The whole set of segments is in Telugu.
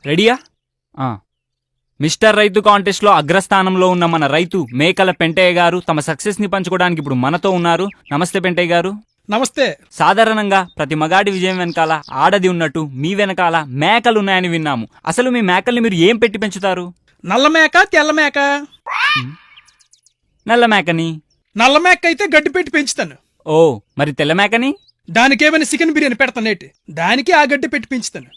రెడీయా? మిస్టర్ రైతు కాంటెస్ట్ లో అగ్రస్థానంలో ఉన్న మన రైతు మేకల పెంటయ్య గారు తమ సక్సెస్ ని పంచుకోవడానికి ఇప్పుడు మనతో ఉన్నారు. నమస్తే పెంటయ్య గారు. నమస్తే. సాధారణంగా ప్రతి మగాడి విజయం వెనకాల ఆడది ఉన్నట్టు మీ వెనకాల మేకలున్నాయని విన్నాము. అసలు మీ మేకల్ని మీరు ఏం పెట్టి పెంచుతారు? నల్ల మేక, తెల్ల మేక? నల్ల మేకని. నల్ల మేక అయితే గడ్డి పెట్టి పెంచుతాను. ఓ, మరి తెల్ల మేకని? దానికేమైనా చికెన్ బిర్యానీ పెడతానేటి, దానికి ఆ గడ్డి పెట్టి పెంచుతాను.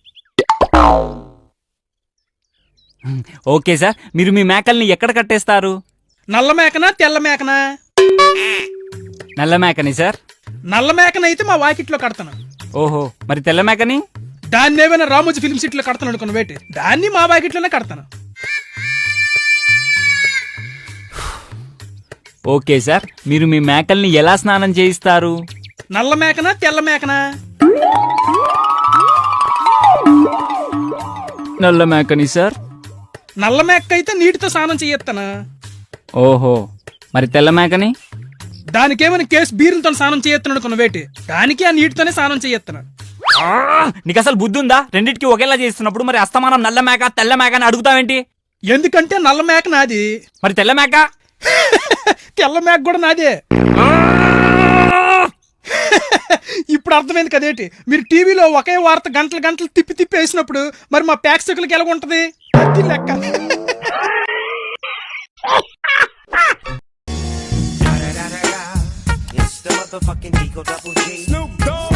ఓకే సార్, మీరు మీ మేకల్ని ఎక్కడ కట్టేస్తారు? నల్ల మేకనా తెల్ల మేకనా? నల్ల మేకని సార్. నల్ల మేకనైతే మా వాకిట్లో కడతాను. ఓహో, మరి తెల్ల మేకని? దాన్ని ఏమైనా రామోజీ ఫిల్మ్ సిటీలో కడతాను అనుకున్న వేటి, దాన్ని మా వాకిట్లోనే కడతాను. ఓకే సార్, మీరు మీ మేకల్ని ఎలా స్నానం చేయిస్తారు? నల్ల మేకనా తెల్ల మేకనా? నల్ల మేకని సార్. నల్ల మేక అయితే నీటితో స్నానం చేయొత్తానా. ఓహో, మరి తెల్ల మేకని? దానికేమైనా కేసు బీర్లతో స్నానం చేయొత్తాను అనుకున్న వేటి, దానికి ఆ నీటితోనే స్నానం చేయొత్తాను. నీకు అసలు బుద్ధి ఉందా? రెండింటికి ఒకేలా చేస్తున్నప్పుడు మరి అస్తమానం నల్ల మేక తెల్ల మేక అని అడుగుతావేంటి? ఎందుకంటే నల్ల మేక నాది, మరి తెల్ల మేక? తెల్ల మేక కూడా నాదే. ఇప్పుడు అర్థమైంది కదేటి, మీరు టీవీలో ఒకే వార్త గంటలు గంటలు తిప్పి తిప్పి వేసినప్పుడు మరి మా ప్రేక్షకులకి ఎలా ఉంటది? అది లెక్క. It's the motherfucking Eagle Double G. Snoop Dogg.